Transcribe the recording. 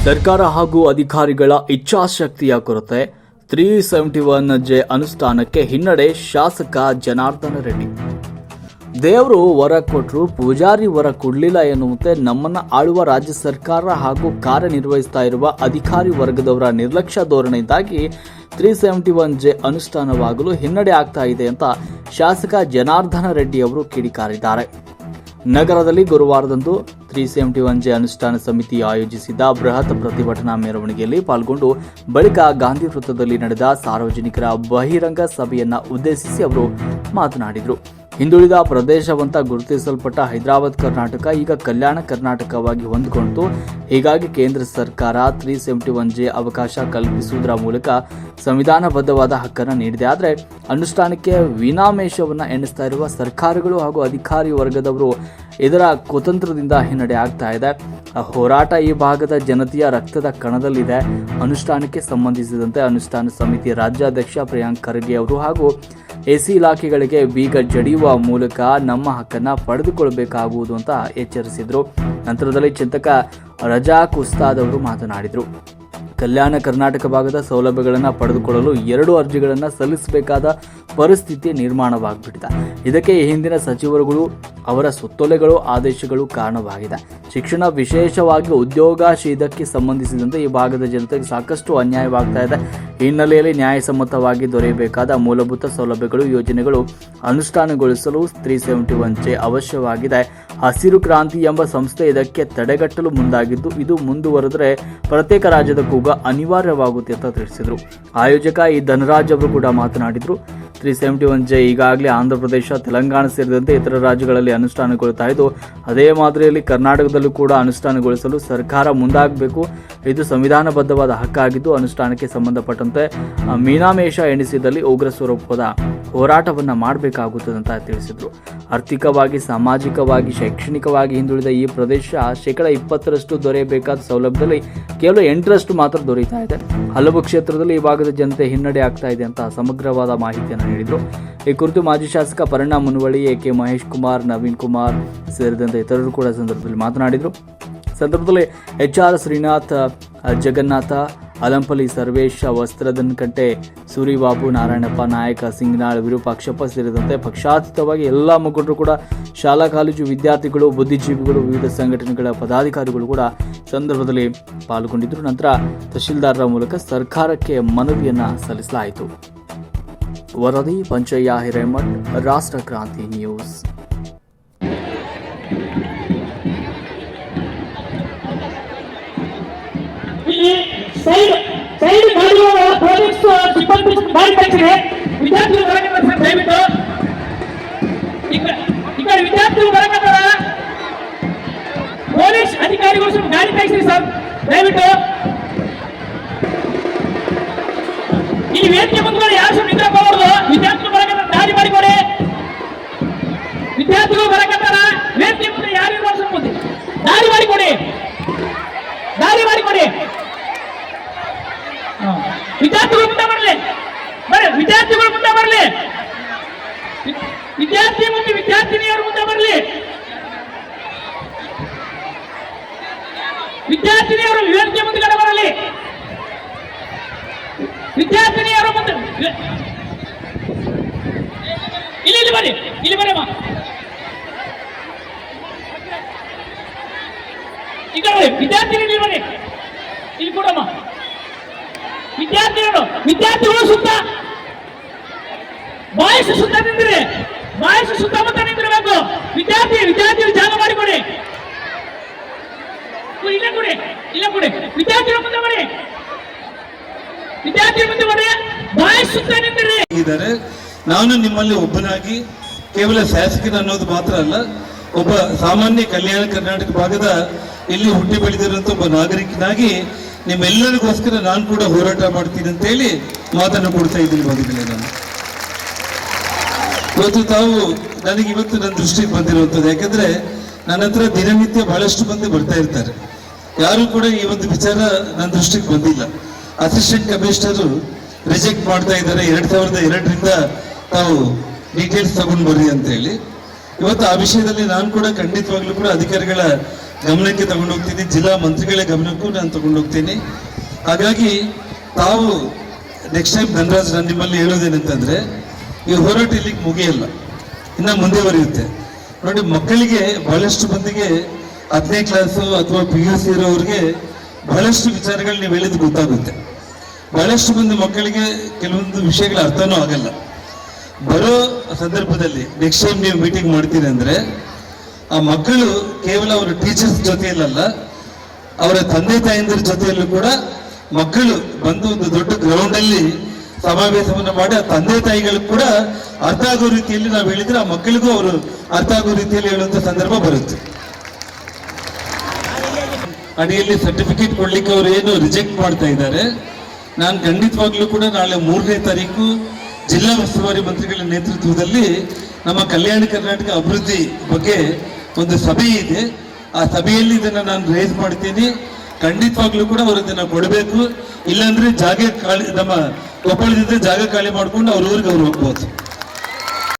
ಸರ್ಕಾರ ಹಾಗೂ ಅಧಿಕಾರಿಗಳ ಇಚ್ಛಾಶಕ್ತಿಯ ಕೊರತೆ 371 ಅನುಷ್ಠಾನಕ್ಕೆ ಹಿನ್ನಡೆ. ಶಾಸಕ ಜನಾರ್ದನ ರೆಡ್ಡಿ. ದೇವರು ವರ ಕೊಟ್ಟರು, ಪೂಜಾರಿ ವರ ಕೊಡಲಿಲ್ಲ ಎನ್ನುವಂತೆ ನಮ್ಮನ್ನ ಆಳುವ ರಾಜ್ಯ ಸರ್ಕಾರ ಹಾಗೂ ಕಾರ್ಯನಿರ್ವಹಿಸ್ತಾ ಇರುವ ಅಧಿಕಾರಿ ವರ್ಗದವರ ನಿರ್ಲಕ್ಷ್ಯ ಧೋರಣೆಯಿಂದಾಗಿ 371 ಅನುಷ್ಠಾನವಾಗಲು ಹಿನ್ನಡೆ ಆಗ್ತಾ ಇದೆ ಅಂತ ಶಾಸಕ ಜನಾರ್ದನ ರೆಡ್ಡಿ ಅವರು ಕಿಡಿಕಾರಿದ್ದಾರೆ. ನಗರದಲ್ಲಿ ಗುರುವಾರದಂದು 371 ಅನುಷ್ಠಾನ ಸಮಿತಿ ಆಯೋಜಿಸಿದ್ದ ಬೃಹತ್ ಪ್ರತಿಭಟನಾ ಮೆರವಣಿಗೆಯಲ್ಲಿ ಪಾಲ್ಗೊಂಡು ಬಳಿಕ ಗಾಂಧಿ ವೃತ್ತದಲ್ಲಿ ನಡೆದ ಸಾರ್ವಜನಿಕರ ಬಹಿರಂಗ ಸಭೆಯನ್ನ ಉದ್ದೇಶಿಸಿ ಅವರು ಮಾತನಾಡಿದರು. ಹಿಂದುಳಿದ ಪ್ರದೇಶವಂತ ಗುರುತಿಸಲ್ಪಟ್ಟ ಹೈದರಾಬಾದ್ ಕರ್ನಾಟಕ ಈಗ ಕಲ್ಯಾಣ ಕರ್ನಾಟಕವಾಗಿ ಹೊಂದಿಕೊಂಡಿತು. ಹೀಗಾಗಿ ಕೇಂದ್ರ ಸರ್ಕಾರ 371 ಅವಕಾಶ ಕಲ್ಪಿಸುವುದರ ಮೂಲಕ ಸಂವಿಧಾನಬದ್ಧವಾದ ಹಕ್ಕನ್ನು ನೀಡಿದೆ. ಆದರೆ ಅನುಷ್ಠಾನಕ್ಕೆ ವಿನಾಮೇಷವನ್ನ ಎಣಿಸ್ತಾ ಇರುವ ಸರ್ಕಾರಗಳು ಹಾಗೂ ಅಧಿಕಾರಿ ವರ್ಗದವರು ಇದರ ಕುತಂತ್ರದಿಂದ ಹಿನ್ನಡೆ ಆಗ್ತಾ ಇದೆ. ಹೋರಾಟ ಈ ಭಾಗದ ಜನತೆಯ ರಕ್ತದ ಕಣದಲ್ಲಿದೆ. ಅನುಷ್ಠಾನಕ್ಕೆ ಸಂಬಂಧಿಸಿದಂತೆ ಅನುಷ್ಠಾನ ಸಮಿತಿ ರಾಜ್ಯಾಧ್ಯಕ್ಷ ಪ್ರಿಯಾಂಕ್ ಖರ್ಗೆ ಅವರು ಹಾಗೂ ಎಸಿ ಇಲಾಖೆಗಳಿಗೆ ಬೀಗ ಜಡಿಯುವ ಮೂಲಕ ನಮ್ಮ ಹಕ್ಕನ್ನು ಪಡೆದುಕೊಳ್ಳಬೇಕಾಗುವುದು ಅಂತ ಎಚ್ಚರಿಸಿದರು. ನಂತರದಲ್ಲಿ ಚಿಂತಕ ರಜಾಕ್ ಉಸ್ತಾದ್ ಅವರು ಮಾತನಾಡಿದರು. ಕಲ್ಯಾಣ ಕರ್ನಾಟಕ ಭಾಗದ ಸೌಲಭ್ಯಗಳನ್ನು ಪಡೆದುಕೊಳ್ಳಲು 2 ಅರ್ಜಿಗಳನ್ನು ಸಲ್ಲಿಸಬೇಕಾದ ಪರಿಸ್ಥಿತಿ ನಿರ್ಮಾಣವಾಗ್ಬಿಟ್ಟಿದೆ. ಇದಕ್ಕೆ ಹಿಂದಿನ ಸಚಿವರುಗಳು ಅವರ ಸುತ್ತೋಲೆಗಳು ಆದೇಶಗಳು ಕಾರಣವಾಗಿದೆ. ಶಿಕ್ಷಣ ವಿಶೇಷವಾಗಿ ಉದ್ಯೋಗಾಶೀದಕ್ಕೆ ಸಂಬಂಧಿಸಿದಂತೆ ಈ ಭಾಗದ ಜನತೆಗೆ ಸಾಕಷ್ಟು ಅನ್ಯಾಯವಾಗ್ತಾ ಇದೆ. ಈ ಹಿನ್ನೆಲೆಯಲ್ಲಿ ನ್ಯಾಯಸಮ್ಮತವಾಗಿ ದೊರೆಯಬೇಕಾದ ಮೂಲಭೂತ ಸೌಲಭ್ಯಗಳು ಯೋಜನೆಗಳು ಅನುಷ್ಠಾನಗೊಳಿಸಲು 371 ಅವಶ್ಯವಾಗಿದೆ. ಹಸಿರು ಕ್ರಾಂತಿ ಎಂಬ ಸಂಸ್ಥೆ ಇದಕ್ಕೆ ತಡೆಗಟ್ಟಲು ಮುಂದಾಗಿದ್ದು, ಇದು ಮುಂದುವರೆದರೆ ಪ್ರತ್ಯೇಕ ರಾಜ್ಯದ ಕೂಗ ಅನಿವಾರ್ಯವಾಗುತ್ತೆ ಅಂತ ತಿಳಿಸಿದರು. ಆಯೋಜಕ ಈ ಧನರಾಜ್ ಅವರು ಕೂಡ ಮಾತನಾಡಿದರು. 371 ಈಗಾಗಲೇ ಆಂಧ್ರಪ್ರದೇಶ, ತೆಲಂಗಾಣ ಸೇರಿದಂತೆ ಇತರ ರಾಜ್ಯಗಳಲ್ಲಿ ಅನುಷ್ಠಾನಗೊಳ್ಳುತ್ತಾ ಇದ್ದು, ಅದೇ ಮಾದರಿಯಲ್ಲಿ ಕರ್ನಾಟಕದಲ್ಲೂ ಕೂಡ ಅನುಷ್ಠಾನಗೊಳಿಸಲು ಸರ್ಕಾರ ಮುಂದಾಗಬೇಕು. ಇದು ಸಂವಿಧಾನಬದ್ಧವಾದ ಹಕ್ಕಾಗಿದ್ದು, ಅನುಷ್ಠಾನಕ್ಕೆ ಸಂಬಂಧಪಟ್ಟಂತೆ ಮೀನಾಮೇಷ ಎಣಿಸಿದಲ್ಲಿ ಉಗ್ರ ಸ್ವರೂಪದ ಹೋರಾಟವನ್ನು ಮಾಡಬೇಕಾಗುತ್ತದೆ ಅಂತ ತಿಳಿಸಿದರು. ಆರ್ಥಿಕವಾಗಿ, ಸಾಮಾಜಿಕವಾಗಿ, ಶೈಕ್ಷಣಿಕವಾಗಿ ಹಿಂದುಳಿದ ಈ ಪ್ರದೇಶ 20% ದೊರೆಯಬೇಕಾದ ಸೌಲಭ್ಯದಲ್ಲಿ ಕೇವಲ 8% ಮಾತ್ರ ದೊರೆಯುತ್ತಾ ಇದೆ. ಹಲವು ಕ್ಷೇತ್ರದಲ್ಲಿ ಈ ಭಾಗದ ಜನತೆ ಹಿನ್ನಡೆ ಆಗ್ತಾ ಇದೆ ಅಂತ ಸಮಗ್ರವಾದ ಮಾಹಿತಿಯನ್ನು ನೀಡಿದರು. ಈ ಕುರಿತು ಮಾಜಿ ಶಾಸಕ ಪರಿಣಾಮ ಮುನವಳ್ಳಿ, ಎಕೆ ಮಹೇಶ್ ಕುಮಾರ್, ನವೀನ್ ಕುಮಾರ್ ಸೇರಿದಂತೆ ಇತರರು ಕೂಡ ಸಂದರ್ಭದಲ್ಲಿ ಮಾತನಾಡಿದರು. ಸಂದರ್ಭದಲ್ಲಿ HR ಶ್ರೀನಾಥ್, ಜಗನ್ನಾಥ, ಅಲಂಪಲ್ಲಿ ಸರ್ವೇಶ್, ವಸ್ತ್ರದನ್ಕಂಟೆ, ಸೂರಿಬಾಬು, ನಾರಾಯಣಪ್ಪ ನಾಯಕ, ಸಿಂಗ್ನಾಳ್, ವಿರೂಪಾಕ್ಷಪ್ಪ ಸೇರಿದಂತೆ ಪಕ್ಷಾತೀತವಾಗಿ ಎಲ್ಲ ಮುಖಂಡರು ಕೂಡ, ಶಾಲಾ ಕಾಲೇಜು ವಿದ್ಯಾರ್ಥಿಗಳು, ಬುದ್ಧಿಜೀವಿಗಳು, ವಿವಿಧ ಸಂಘಟನೆಗಳ ಪದಾಧಿಕಾರಿಗಳು ಕೂಡ ಸಂದರ್ಭದಲ್ಲಿ ಪಾಲ್ಗೊಂಡಿದ್ದರು. ನಂತರ ತಹಶೀಲ್ದಾರರ ಮೂಲಕ ಸರ್ಕಾರಕ್ಕೆ ಮನವಿಯನ್ನ ಸಲ್ಲಿಸಲಾಯಿತು. ವರದಿ ಪಂಚಯ್ಯ ಹಿರೇಮಠ್, ರಾಷ್ಟ್ರ ಕ್ರಾಂತಿ ನ್ಯೂಸ್. ಸೈಡ್ ಮಾಡಿರುವ ಪೊಲೀಸ್ ಸಿಬ್ಬಂದಿ ಮಾಡಿದ್ದಾರೆ. ವಿದ್ಯಾರ್ಥಿಗಳು ಬರಕತ್ತಾರ, ದಯವಿಟ್ಟು ಈಗ ವಿದ್ಯಾರ್ಥಿಗಳು ಬರಕತ್ತಾರ. ಪೊಲೀಸ್ ಅಧಿಕಾರಿಗಳು ಸ್ವಲ್ಪ ಗಾಡಿ ತೆಗಿಸಿ ಸರ್, ದಯವಿಟ್ಟು. ಈ ವೇದಿಕೆ ಮುಂದೆ ಯಾರು ಸ್ವಲ್ಪ ನಿಂತ್ಕೋಬಾರ್ದು. ವಿದ್ಯಾರ್ಥಿಗಳು ಬರಕತ್ತಾರ, ದಾರಿ ಮಾಡಿಕೊಡಿ. ವಿದ್ಯಾರ್ಥಿಗಳು ಬರಕತ್ತಾರ, ವೇದಿಕೆ ಮುಂದೆ ಯಾರು ಇರ್ಬೋದು ಸ್ವಲ್ಪ ದಾರಿ ಮಾಡಿಕೊಡಿ, ದಾರಿ ಮಾಡಿಕೊಡಿ. ವಿದ್ಯಾರ್ಥಿಗಳು ಮುಂದೆ ಬರಲಿ, ವಿದ್ಯಾರ್ಥಿಗಳು ಮುಂದೆ ಬರಲಿ, ವಿದ್ಯಾರ್ಥಿನಿಯರು ಮುಂದೆ ಬರಲಿ, ವಿದ್ಯಾರ್ಥಿನಿಯರು ವೇದಿಕೆ ಮುಂದೆ ಬರಲಿ, ವಿದ್ಯಾರ್ಥಿನಿಯರು ಮುಂದೆ ಇಲ್ಲಿ ಬನ್ನಿ, ಇಲ್ಲಿ ಬರಮ್ಮ. ಈಗ ವಿದ್ಯಾರ್ಥಿನಿ ಬನ್ನಿ, ಇಲ್ಲಿ ಕೊಡಮ್ಮ. ವಿದ್ಯಾರ್ಥಿಗಳು ಸುತ್ತ ಬಾಯಸ್ ಸುತ್ತ ನಿಂತಿರಿ, ಬಾಯಸ್ ಸುತ್ತಮುತ್ತ ನಿಂತಿರಬೇಕು. ವಿದ್ಯಾರ್ಥಿಗಳು ಜಾಗ ಮಾಡಿಕೊಡಿ, ಇಲ್ಲ ಕೊಡಿ, ಇಲ್ಲ ಕೊಡಿ. ವಿದ್ಯಾರ್ಥಿಗಳು ಮುಂದೆ ಬನ್ನಿ, ವಿದ್ಯಾರ್ಥಿಗಳು ಮುಂದೆ ಬನ್ನಿ, ಬಾಯಸ್ ಸುತ್ತ ನಿಂತಿರಿ. ನಾನು ನಿಮ್ಮಲ್ಲಿ ಒಬ್ಬನಾಗಿ ಕೇವಲ ಶಾಸಕನ ಅನ್ನೋದು ಮಾತ್ರ ಅಲ್ಲ, ಒಬ್ಬ ಸಾಮಾನ್ಯ ಕಲ್ಯಾಣ ಕರ್ನಾಟಕ ಭಾಗದ ಇಲ್ಲಿ ಹುಟ್ಟಿ ಬೆಳೆದಿರುವಂತ ಒಬ್ಬ ನಾಗರಿಕನಾಗಿ ನಿಮ್ಮೆಲ್ಲರಿಗೋಸ್ಕರ ನಾನು ಕೂಡ ಹೋರಾಟ ಮಾಡ್ತೀನಿ ಅಂತ ಹೇಳಿ ಮಾತನ್ನು ಕೊಡ್ತಾ ಇದ್ದೀನಿ. ಬಂದಿದ್ದೀನಿ ನಾನು ಇವತ್ತು ತಾವು ನನಗೆ ಇವತ್ತು ನನ್ನ ದೃಷ್ಟಿಗೆ ಬಂದಿರುವಂಥದ್ದು. ಯಾಕಂದ್ರೆ ನನ್ನ ಹತ್ರ ದಿನನಿತ್ಯ ಬಹಳಷ್ಟು ಮಂದಿ ಬರ್ತಾ ಇರ್ತಾರೆ. ಯಾರು ಕೂಡ ಈ ಒಂದು ವಿಚಾರ ನನ್ನ ದೃಷ್ಟಿಗೆ ಬಂದಿಲ್ಲ. ಅಸಿಸ್ಟೆಂಟ್ ಕಮಿಷನರ್ ರಿಜೆಕ್ಟ್ ಮಾಡ್ತಾ ಇದ್ದಾರೆ. 2002ರಿಂದ ತಾವು ಡೀಟೇಲ್ಸ್ ತಗೊಂಡು ಬರ್ರಿ ಅಂತ ಹೇಳಿ. ಇವತ್ತು ಆ ವಿಷಯದಲ್ಲಿ ನಾನು ಕೂಡ ಖಂಡಿತವಾಗ್ಲೂ ಕೂಡ ಅಧಿಕಾರಿಗಳ ಗಮನಕ್ಕೆ ತಗೊಂಡು ಹೋಗ್ತೀನಿ, ಜಿಲ್ಲಾ ಮಂತ್ರಿಗಳ ಗಮನಕ್ಕೂ ನಾನು ತಗೊಂಡು ಹೋಗ್ತೀನಿ. ಹಾಗಾಗಿ ತಾವು ನೆಕ್ಸ್ಟ್ ಟೈಮ್ ಧನರಾಜ್, ನಾನು ನಿಮ್ಮಲ್ಲಿ ಹೇಳೋದೇನಂತಂದ್ರೆ, ಈ ಹೋರಾಟ ಇಲ್ಲಿಗೆ ಮುಗಿಯಲ್ಲ, ಇನ್ನು ಮುಂದುವರಿಯುತ್ತೆ. ನೋಡಿ, ಮಕ್ಕಳಿಗೆ ಬಹಳಷ್ಟು ಮಂದಿಗೆ 10ನೇ ಕ್ಲಾಸು ಅಥವಾ PUC ಇರೋರಿಗೆ ಬಹಳಷ್ಟು ವಿಚಾರಗಳು ನೀವು ಹೇಳಿದ್ದು ಗೊತ್ತಾಗುತ್ತೆ. ಬಹಳಷ್ಟು ಮಂದಿ ಮಕ್ಕಳಿಗೆ ಕೆಲವೊಂದು ವಿಷಯಗಳ ಅರ್ಥನೂ ಆಗಲ್ಲ. ಬರೋ ಸಂದರ್ಭದಲ್ಲಿ ನೆಕ್ಸ್ಟ್ ಟೈಮ್ ನೀವು ಮೀಟಿಂಗ್ ಮಾಡ್ತೀರಿ ಅಂದರೆ, ಆ ಮಕ್ಕಳು ಕೇವಲ ಅವರ ಟೀಚರ್ಸ್ ಜೊತೆಯಲ್ಲ, ಅವರ ತಂದೆ ತಾಯಂದಿರ ಜೊತೆಯಲ್ಲೂ ಕೂಡ ಮಕ್ಕಳು ಬಂದು ಒಂದು ದೊಡ್ಡ ಗ್ರೌಂಡಲ್ಲಿ ಸಮಾವೇಶವನ್ನು ಮಾಡಿ ಆ ತಂದೆ ತಾಯಿಗಳು ಕೂಡ ಅರ್ಥ ಆಗೋ ರೀತಿಯಲ್ಲಿ ನಾವು ಹೇಳಿದ್ರೆ, ಆ ಮಕ್ಕಳಿಗೂ ಅವರು ಅರ್ಥ ಆಗೋ ರೀತಿಯಲ್ಲಿ ಹೇಳುವಂಥ ಸಂದರ್ಭ ಬರುತ್ತೆ. ಅಡಿಯಲ್ಲಿ ಸರ್ಟಿಫಿಕೇಟ್ ಕೊಡ್ಲಿಕ್ಕೆ ಅವರು ಏನು ರಿಜೆಕ್ಟ್ ಮಾಡ್ತಾ ಇದ್ದಾರೆ, ನಾನು ಖಂಡಿತವಾಗ್ಲೂ ಕೂಡ ನಾಳೆ 3ನೇ ತಾರೀಕು ಜಿಲ್ಲಾ ಉಸ್ತುವಾರಿ ಮಂತ್ರಿಗಳ ನೇತೃತ್ವದಲ್ಲಿ ನಮ್ಮ ಕಲ್ಯಾಣ ಕರ್ನಾಟಕ ಅಭಿವೃದ್ಧಿ ಬಗ್ಗೆ ಒಂದು ಸಭೆ ಇದೆ. ಆ ಸಭೆಯಲ್ಲಿ ಇದನ್ನು ನಾನು ರೇಸ್ ಮಾಡ್ತೀನಿ. ಖಂಡಿತವಾಗ್ಲೂ ಕೂಡ ಅವರು ಇದನ್ನು ಕೊಡಬೇಕು. ಇಲ್ಲಾಂದ್ರೆ ಜಾಗ ಖಾಲಿ, ನಮ್ಮ ಕೊಪ್ಪಳದಿಂದ ಜಾಗ ಖಾಲಿ ಮಾಡ್ಕೊಂಡು ಅವ್ರ ಊರಿಗೆ ಅವ್ರು ಹೋಗ್ಬೋದು.